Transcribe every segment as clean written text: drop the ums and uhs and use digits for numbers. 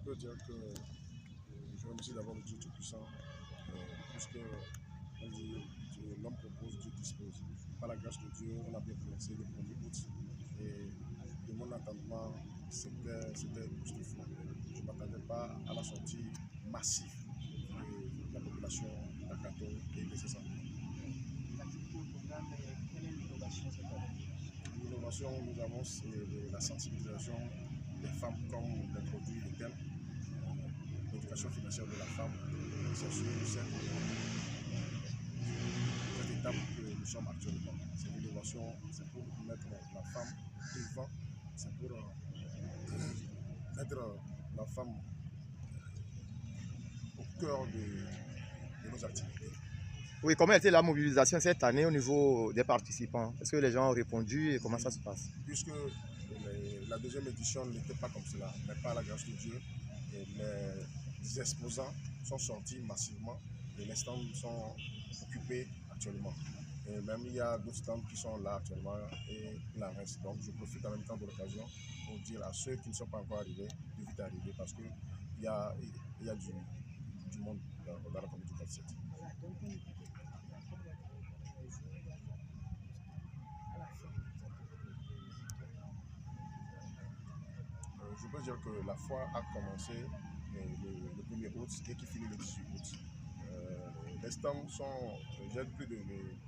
peux dire que je remercie d'abord le Dieu Tout-Puissant, puisque l'homme propose, Dieu dispose. Par la grâce de Dieu, on a bien commencé le 1er août. Et de mon entendement, c'était époustouflant. Je ne m'attendais pas à la sortie massive de la population d'Akato et de ses environs. Quelle est l'innovation cette année? L'innovation, nous avons la sensibilisation des femmes comme l'introduit le thème, l'éducation financière de la femme. C'est sur cette étape que nous sommes actuellement. C'est l'innovation, c'est pour mettre la femme devant, c'est pour mettre la femme au cœur de nos activités. Oui, comment était la mobilisation cette année au niveau des participants? Est-ce que les gens ont répondu et comment ça se passe? Puisque la deuxième édition n'était pas comme cela, mais par la grâce de Dieu, les exposants sont sortis massivement et les stands sont occupés actuellement. Et même il y a d'autres stands qui sont là actuellement et il en reste. Donc je profite en même temps de l'occasion pour dire à ceux qui ne sont pas encore arrivés de vite arriver parce qu'il y a du monde dans la commune du 47. Je peux dire que la foire a commencé le 1er août et qui finit le 18 août. Les stands j'ai plus de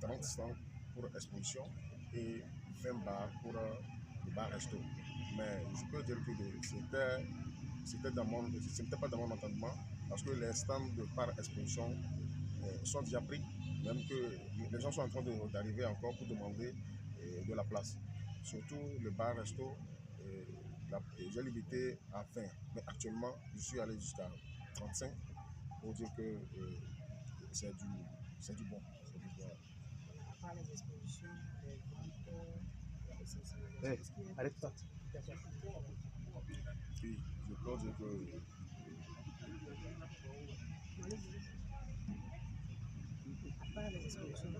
30 stands pour exposition et 20 bars pour le bar resto. Mais je peux dire que ce n'était pas dans mon entendement parce que les stands de bar exposition sont déjà pris, même que les gens sont en train d'arriver encore pour demander de la place. Surtout le bar resto, j'ai limité à 20, mais actuellement je suis allé jusqu'à 35 pour dire que c'est du bon. C'est du bon. À part les expositions, les ventes, les sensibilisations, Arrête-toi. Oui, je peux dire que à part les expositions,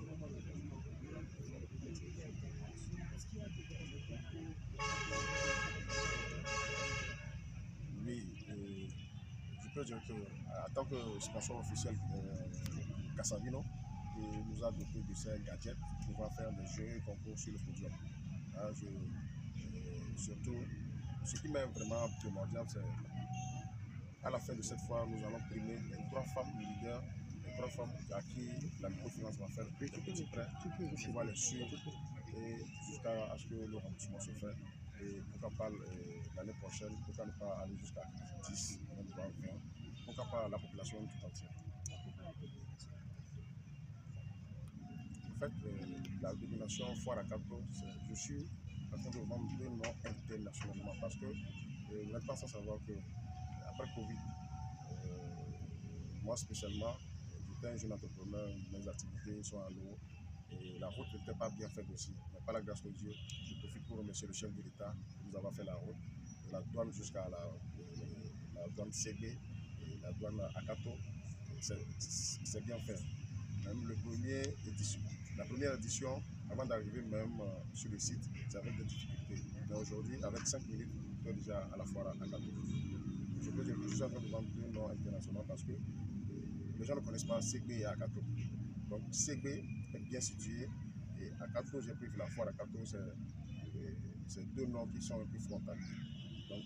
est-ce qu'il y a oui, je peux dire que en tant que sponsor officiel Cassavino, nous a doté de ces gadgets pour pouvoir faire des jeux et concours sur le podium. Surtout, ce qui m'est vraiment primordial, c'est à la fin de cette fois, nous allons primer les 3 femmes leaders, les 3 femmes à qui la microfinance va faire un petit prêt pour pouvoir les suivre et jusqu'à ce que le remboursement se fait. Et pourquoi pas l'année prochaine, pourquoi ne pas aller jusqu'à 10, même 20, pourquoi pas la population tout entière. En fait, la domination foire à Kato, je suis en train de vendre 2 noms internationalement parce que vous n'êtes pas sans savoir que après Covid, moi spécialement, j'étais un jeune entrepreneur, mes activités sont à l'eau et la route n'était pas bien faite aussi. Mais par la grâce de Dieu, je profite pour remercier le chef de l'État qui nous a fait la route, de la douane jusqu'à la douane CB et la douane Akato. C'est bien fait. Même la première édition, avant d'arriver même sur le site, j'avais des difficultés. Mais aujourd'hui, avec 5 minutes, on est déjà à la foire à Akato. Je peux dire que je suis en train de vendre 2 noms internationaux parce que les gens ne connaissent pas Segbe et Akato. Donc Segbe est bien situé et Akato, j'ai pris la foire Akato, c'est 2 noms qui sont un peu frontaliers. Donc